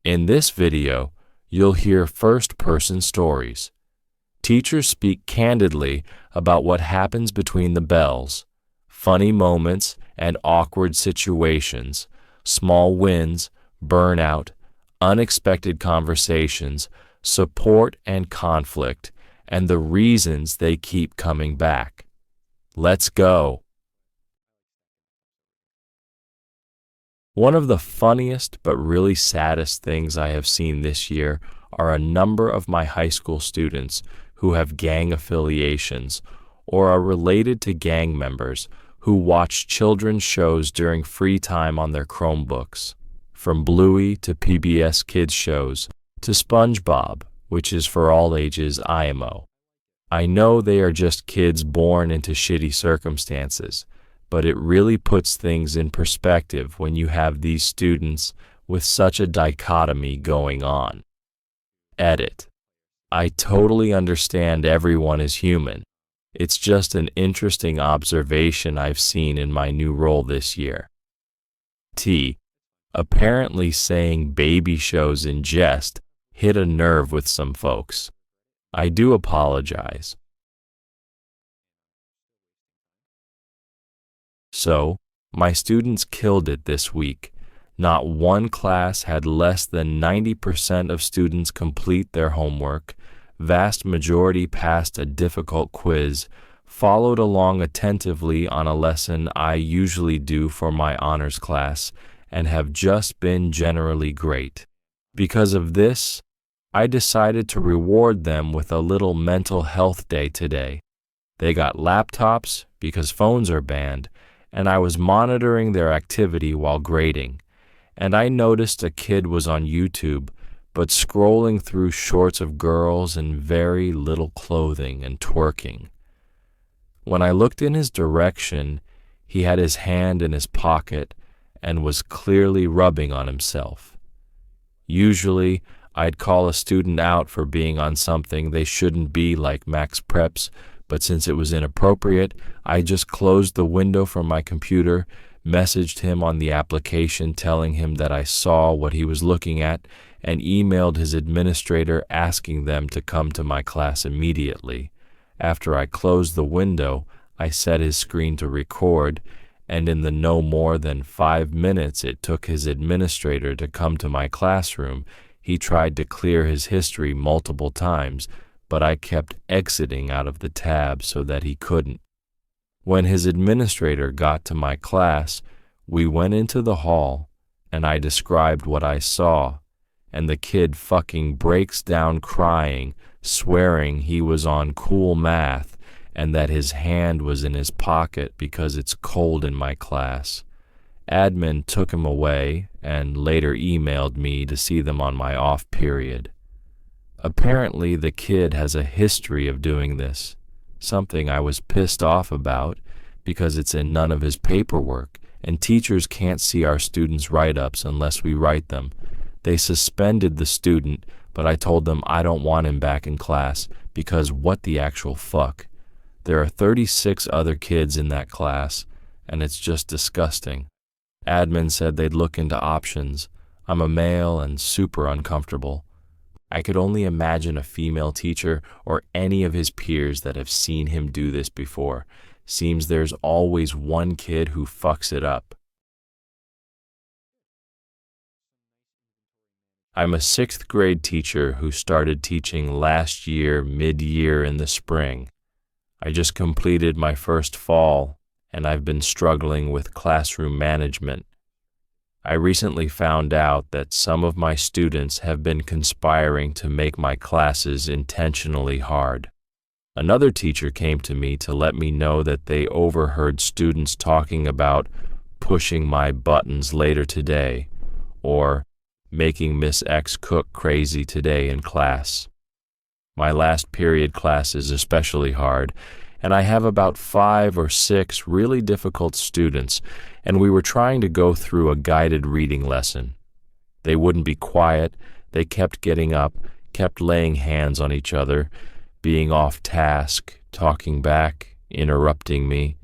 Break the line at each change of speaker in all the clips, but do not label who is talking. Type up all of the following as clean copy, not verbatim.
In this video, you'll hear first-person stories. Teachers speak candidly about what happens between the bells, funny moments and awkward situations, small wins, burnout, unexpected conversations, support and conflict, and the reasons they keep coming back. Let's go. One of the funniest but really saddest things I have seen this year are a number of my high school students who have gang affiliations or are related to gang members who watch children's shows during free time on their Chromebooks, from Bluey to PBS Kids shows to SpongeBob, which is for all ages IMO. I know they are just kids born into shitty circumstances, but it really puts things in perspective when you have these students with such a dichotomy going on. Edit. I totally understand everyone is human. It's just an interesting observation I've seen in my new role this year. T. Apparently saying baby shows in jest hit a nerve with some folks. I do apologize. So, my students killed it this week. Not one class had less than 90% of students complete their homework. Vast majority passed a difficult quiz, followed along attentively on a lesson I usually do for my honors class, and have just been generally great. Because of this, I decided to reward them with a little mental health day today. They got laptops because phones are banned, and I was monitoring their activity while grading. And I noticed a kid was on YouTube, but scrolling through shorts of girls in very little clothing and twerking. When I looked in his direction, he had his hand in his pocket and was clearly rubbing on himself. Usually, I'd call a student out for being on something they shouldn't be, like Max Preps, but since it was inappropriate, I just closed the window from my computer, messaged him on the application telling him that I saw what he was looking at, and emailed his administrator asking them to come to my class immediately. After I closed the window, I set his screen to record, and in the no more than 5 minutes it took his administrator to come to my classroom, he tried to clear his history multiple times, but I kept exiting out of the tab so that he couldn't. When his administrator got to my class, we went into the hall, and I described what I saw, and the kid fucking breaks down crying, swearing he was on cool math and that his hand was in his pocket because it's cold in my class. Admin took him away and later emailed me to see them on my off period. Apparently, the kid has a history of doing this, something I was pissed off about because it's in none of his paperwork, and teachers can't see our students' write-ups unless we write them. They suspended the student, but I told them I don't want him back in class because what the actual fuck? There are 36 other kids in that class, and it's just disgusting. Admin said they'd look into options. I'm a male and super uncomfortable. I could only imagine a female teacher or any of his peers that have seen him do this before. Seems there's always one kid who fucks it up. I'm a 6th grade teacher who started teaching last year, mid-year in the spring. I just completed my first fall, and I've been struggling with classroom management. I recently found out that some of my students have been conspiring to make my classes intentionally hard. Another teacher came to me to let me know that they overheard students talking about pushing my buttons later today, or making Miss X cook crazy today in class. My last period class is especially hard, and I have about 5 or 6 really difficult students, and we were trying to go through a guided reading lesson. They wouldn't be quiet, they kept getting up, kept laying hands on each other, being off task, talking back, interrupting me.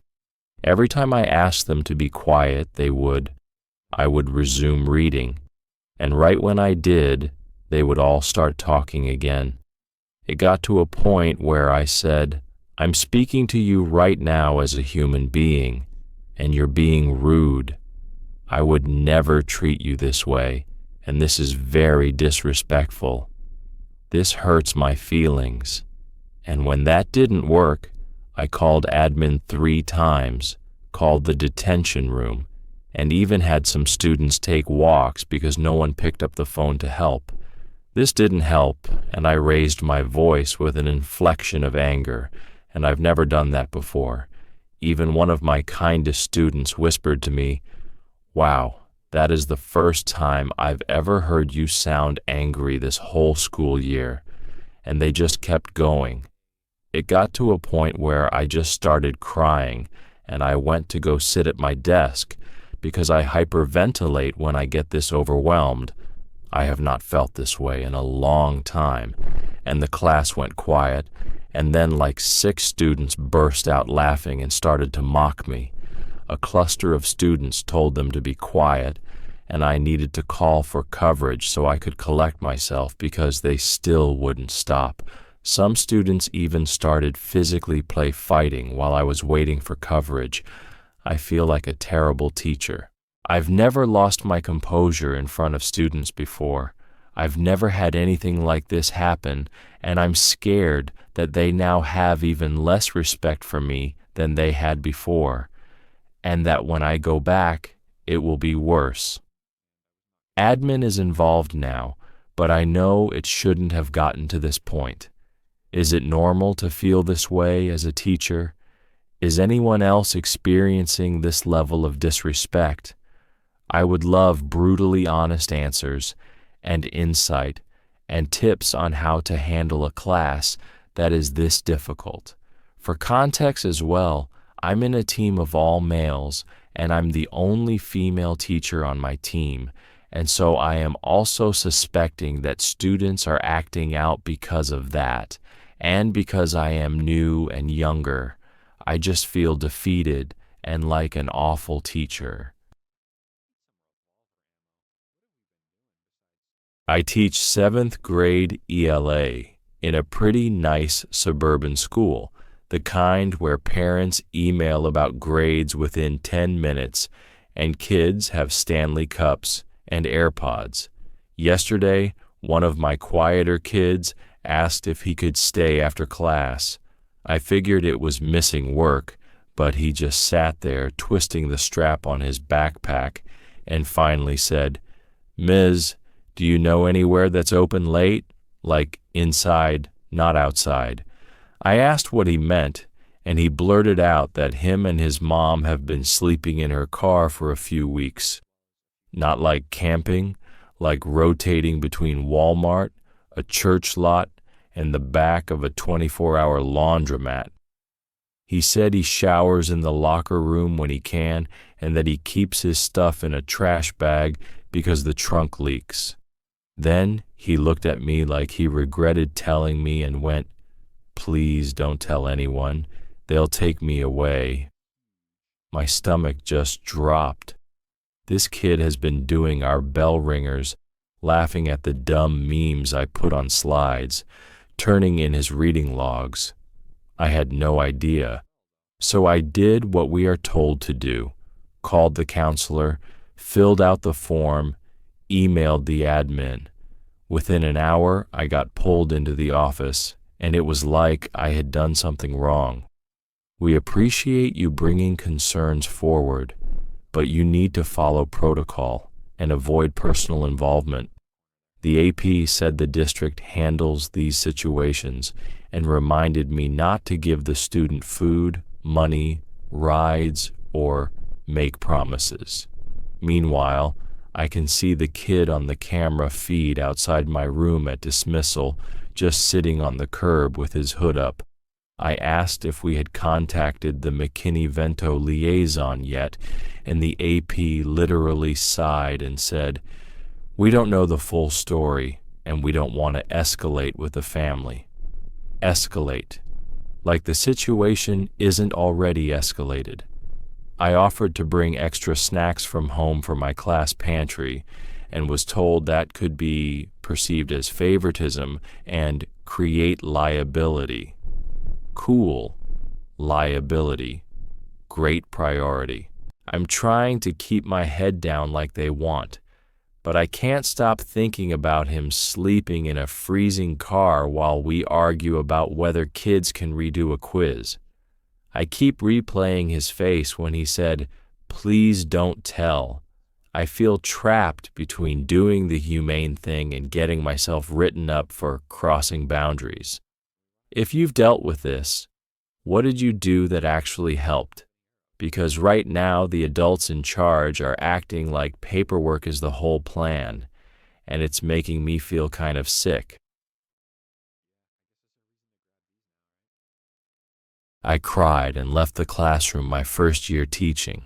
Every time I asked them to be quiet, I would resume reading. And right when I did, they would all start talking again. It got to a point where I said, "I'm speaking to you right now as a human being, and you're being rude. I would never treat you this way, and this is very disrespectful. This hurts my feelings." And when that didn't work, I called admin 3 times, called the detention room, and even had some students take walks because no one picked up the phone to help. This didn't help, and I raised my voice with an inflection of anger, and I've never done that before. Even one of my kindest students whispered to me, "Wow, that is the first time I've ever heard you sound angry this whole school year." And they just kept going. It got to a point where I just started crying, and I went to go sit at my desk because I hyperventilate when I get this overwhelmed. I have not felt this way in a long time, and the class went quiet, and then like 6 students burst out laughing and started to mock me. A cluster of students told them to be quiet, and I needed to call for coverage so I could collect myself because they still wouldn't stop. Some students even started physically fighting while I was waiting for coverage. I feel like a terrible teacher. I've never lost my composure in front of students before. I've never had anything like this happen, and I'm scared that they now have even less respect for me than they had before, and that when I go back, it will be worse. Admin is involved now, but I know it shouldn't have gotten to this point. Is it normal to feel this way as a teacher? Is anyone else experiencing this level of disrespect? I would love brutally honest answers and insight and tips on how to handle a class that is this difficult. For context as well, I'm in a team of all males, and I'm the only female teacher on my team, and so I am also suspecting that students are acting out because of that. And because I am new and younger, I just feel defeated and like an awful teacher. I teach 7th grade ELA in a pretty nice suburban school, the kind where parents email about grades within 10 minutes and kids have Stanley Cups and AirPods. Yesterday, one of my quieter kids asked if he could stay after class. I figured it was missing work, but he just sat there twisting the strap on his backpack and finally said, "Ms., do you know anywhere that's open late? Like inside, not outside." I asked what he meant, and he blurted out that him and his mom have been sleeping in her car for a few weeks. Not like camping, like rotating between Walmart, a church lot, and the back of a 24-hour laundromat. He said he showers in the locker room when he can and that he keeps his stuff in a trash bag because the trunk leaks. Then he looked at me like he regretted telling me and went, "Please don't tell anyone. They'll take me away." My stomach just dropped. This kid has been doing our bell ringers, laughing at the dumb memes I put on slides, turning in his reading logs. I had no idea. So I did what we are told to do, called the counselor, filled out the form, emailed the admin. Within an hour, I got pulled into the office, and it was like I had done something wrong. "We appreciate you bringing concerns forward, but you need to follow protocol and avoid personal involvement. The AP said the district handles these situations and reminded me not to give the student food, money, rides, or make promises." Meanwhile, I can see the kid on the camera feed outside my room at dismissal, just sitting on the curb with his hood up. I asked if we had contacted the McKinney-Vento liaison yet, and the AP literally sighed and said, "We don't know the full story, and we don't want to escalate with the family." Escalate. Like the situation isn't already escalated. I offered to bring extra snacks from home for my class pantry, and was told that could be perceived as favoritism and create liability. Cool. Liability. Great priority. I'm trying to keep my head down like they want, but I can't stop thinking about him sleeping in a freezing car while we argue about whether kids can redo a quiz. I keep replaying his face when he said, "Please don't tell." I feel trapped between doing the humane thing and getting myself written up for crossing boundaries. If you've dealt with this, what did you do that actually helped? Because right now the adults in charge are acting like paperwork is the whole plan, and it's making me feel kind of sick. I cried and left the classroom my first year teaching.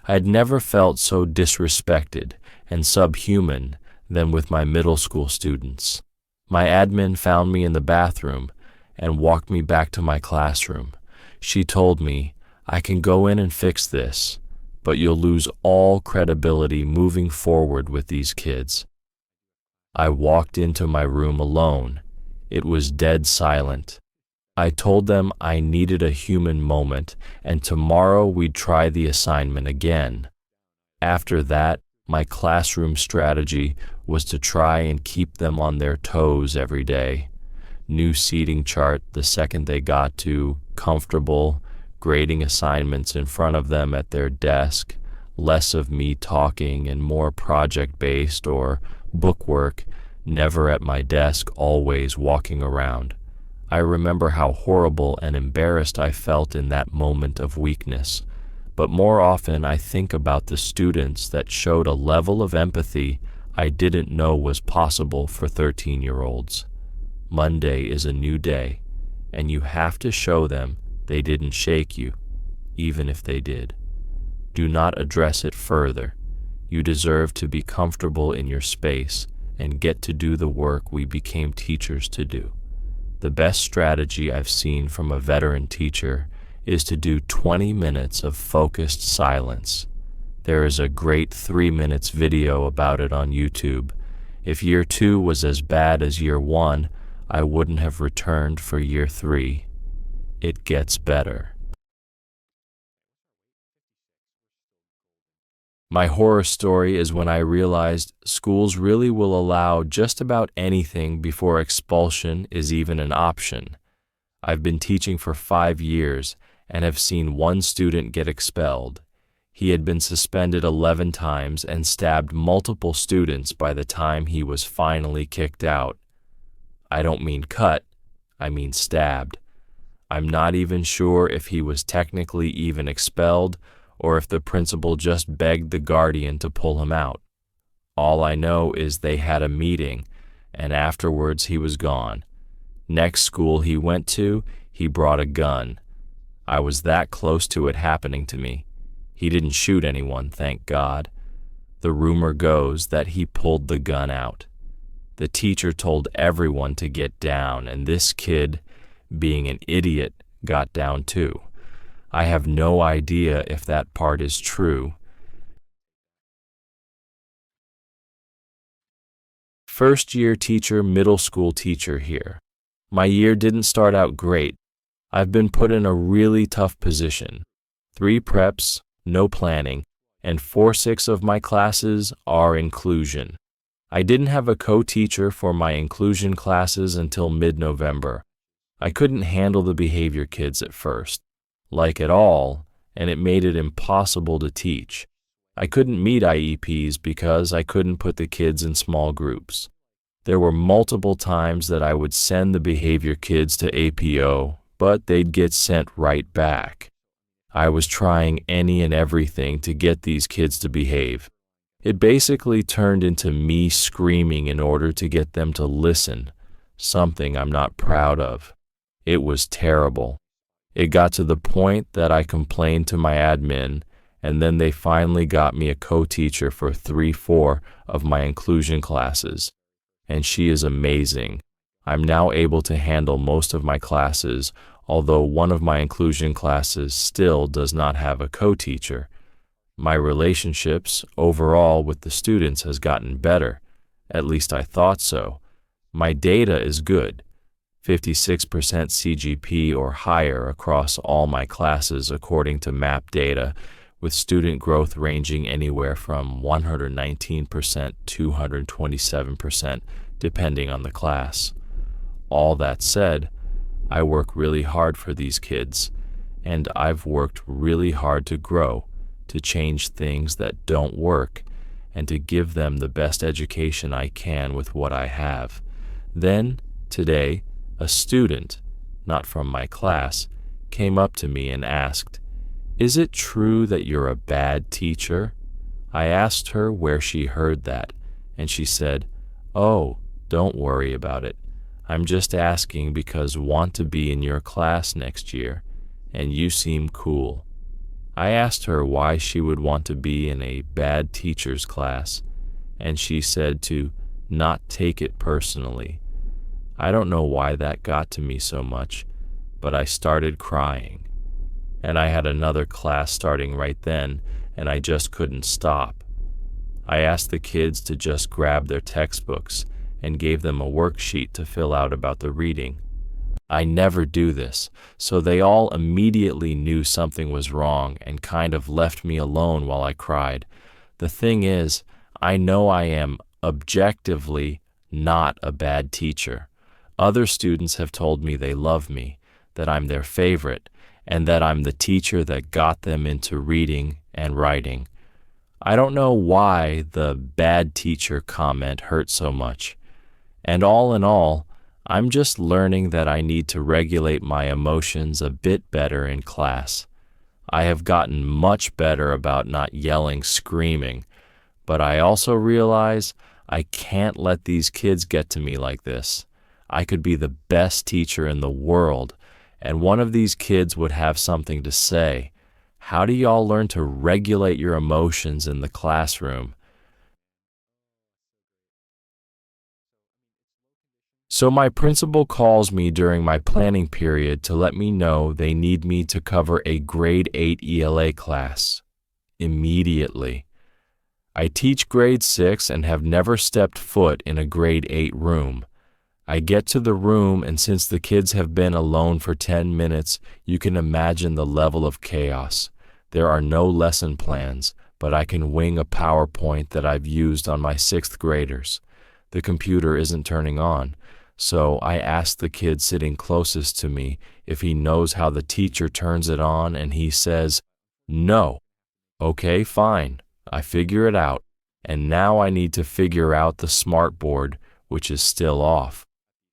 I had never felt so disrespected and subhuman than with my middle school students. My admin found me in the bathroom and walked me back to my classroom. She told me, "I can go in and fix this, but you'll lose all credibility moving forward with these kids." I walked into my room alone. It was dead silent. I told them I needed a human moment, and tomorrow we'd try the assignment again. After that, my classroom strategy was to try and keep them on their toes every day. New seating chart the second they got to comfortable, grading assignments in front of them at their desk, less of me talking and more project-based or bookwork, never at my desk, always walking around. I remember how horrible and embarrassed I felt in that moment of weakness, but more often I think about the students that showed a level of empathy I didn't know was possible for 13-year-olds. Monday is a new day, and you have to show them they didn't shake you, even if they did. Do not address it further. You deserve to be comfortable in your space and get to do the work we became teachers to do. The best strategy I've seen from a veteran teacher is to do 20 minutes of focused silence. There is a great 3 minutes video about it on YouTube. If year 2 was as bad as year 1, I wouldn't have returned for year 3. It gets better. My horror story is when I realized schools really will allow just about anything before expulsion is even an option. I've been teaching for 5 years and have seen one student get expelled. He had been suspended 11 times and stabbed multiple students by the time he was finally kicked out. I don't mean cut, I mean stabbed. I'm not even sure if he was technically even expelled or if the principal just begged the guardian to pull him out. All I know is they had a meeting, and afterwards he was gone. Next school he went to, he brought a gun. I was that close to it happening to me. He didn't shoot anyone, thank God. The rumor goes that he pulled the gun out. The teacher told everyone to get down, and this kid, being an idiot, got down too. I have no idea if that part is true. First-year teacher, middle school teacher here. My year didn't start out great. I've been put in a really tough position. 3 preps, no planning, and 4/6 of my classes are inclusion. I didn't have a co-teacher for my inclusion classes until mid-November. I couldn't handle the behavior kids at first, like at all, and it made it impossible to teach. I couldn't meet IEPs because I couldn't put the kids in small groups. There were multiple times that I would send the behavior kids to APO, but they'd get sent right back. I was trying any and everything to get these kids to behave. It basically turned into me screaming in order to get them to listen, something I'm not proud of. It was terrible. It got to the point that I complained to my admin, and then they finally got me a co-teacher for 3/4 of my inclusion classes. And she is amazing. I'm now able to handle most of my classes, although one of my inclusion classes still does not have a co-teacher. My relationships overall with the students has gotten better. At least I thought so. My data is good. 56% CGP or higher across all my classes according to MAP data, with student growth ranging anywhere from 119% to 227%, depending on the class. All that said, I work really hard for these kids, and I've worked really hard to grow, to change things that don't work, and to give them the best education I can with what I have. Then, today, a student, not from my class, came up to me and asked, "Is it true that you're a bad teacher?" I asked her where she heard that, and she said, "Oh, don't worry about it. I'm just asking because I want to be in your class next year, and you seem cool." I asked her why she would want to be in a bad teacher's class, and she said to not take it personally. I don't know why that got to me so much, but I started crying. And I had another class starting right then, and I just couldn't stop. I asked the kids to just grab their textbooks and gave them a worksheet to fill out about the reading. I never do this, so they all immediately knew something was wrong and kind of left me alone while I cried. The thing is, I know I am objectively not a bad teacher. Other students have told me they love me, that I'm their favorite, and that I'm the teacher that got them into reading and writing. I don't know why the bad teacher comment hurt so much. And all in all, I'm just learning that I need to regulate my emotions a bit better in class. I have gotten much better about not yelling, screaming, but I also realize I can't let these kids get to me like this. I could be the best teacher in the world, and one of these kids would have something to say. How do y'all learn to regulate your emotions in the classroom? So my principal calls me during my planning period to let me know they need me to cover a grade 8 ELA class. Immediately. I teach grade 6 and have never stepped foot in a grade 8 room. I get to the room, and since the kids have been alone for 10 minutes, you can imagine the level of chaos. There are no lesson plans, but I can wing a PowerPoint that I've used on my 6th graders. The computer isn't turning on, so I ask the kid sitting closest to me if he knows how the teacher turns it on, and he says, "No." Okay, fine. I figure it out, and now I need to figure out the smartboard, which is still off.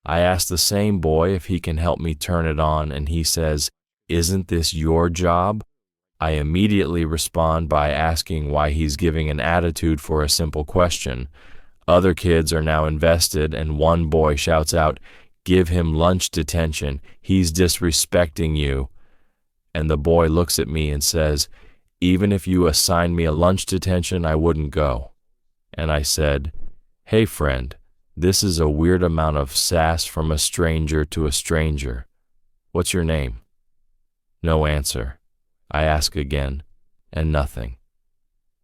I ask the same boy if he can help me turn it on, and he says, "Isn't this your job?" I immediately respond by asking why he's giving an attitude for a simple question. Other kids are now invested, and one boy shouts out, "Give him lunch detention. He's disrespecting you." And the boy looks at me and says, "Even if you assign me a lunch detention, I wouldn't go." And I said, "Hey friend, this is a weird amount of sass from a stranger to a stranger. What's your name?" No answer. I ask again, and nothing.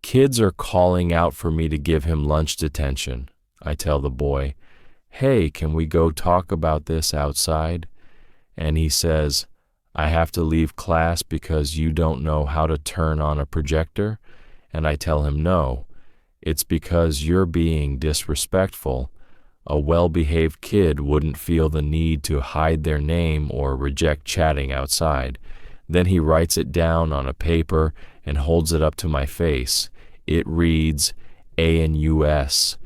Kids are calling out for me to give him lunch detention. I tell the boy, "Hey, can we go talk about this outside?" And he says, "I have to leave class because you don't know how to turn on a projector?" And I tell him, "No, it's because you're being disrespectful. A well-behaved kid wouldn't feel the need to hide their name or reject chatting outside." Then he writes it down on a paper and holds it up to my face. It reads, ANUS.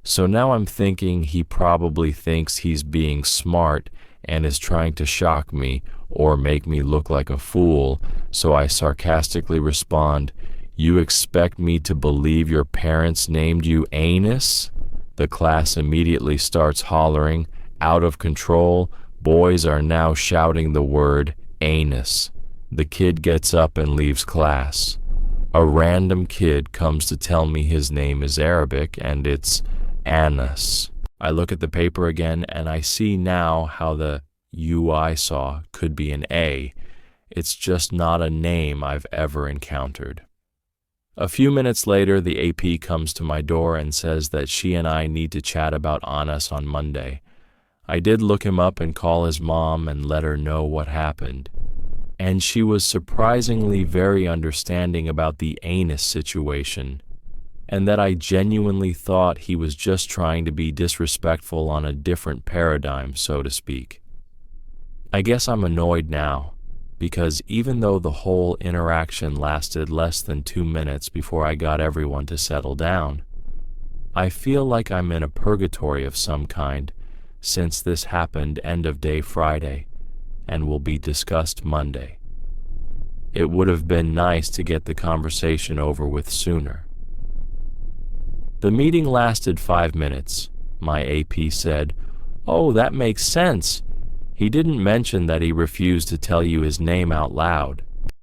So now I'm thinking he probably thinks he's being smart and is trying to shock me or make me look like a fool. So I sarcastically respond, "You expect me to believe your parents named you Anus?" The class immediately starts hollering, out of control. Boys are now shouting the word anus. The kid gets up and leaves class. A random kid comes to tell me his name is Arabic and it's Anas. I look at the paper again and I see now how the U I saw could be an A. It's just not a name I've ever encountered. A few minutes later, the AP comes to my door and says that she and I need to chat about Anas on Monday. I did look him up and call his mom and let her know what happened. And she was surprisingly very understanding about the anus situation, and that I genuinely thought he was just trying to be disrespectful on a different paradigm, so to speak. I guess I'm annoyed now, because even though the whole interaction lasted less than 2 minutes before I got everyone to settle down, I feel like I'm in a purgatory of some kind, since this happened end of day Friday and will be discussed Monday. It would have been nice to get the conversation over with sooner. The meeting lasted 5 minutes. My AP said, "Oh, that makes sense. He didn't mention that he refused to tell you his name out loud."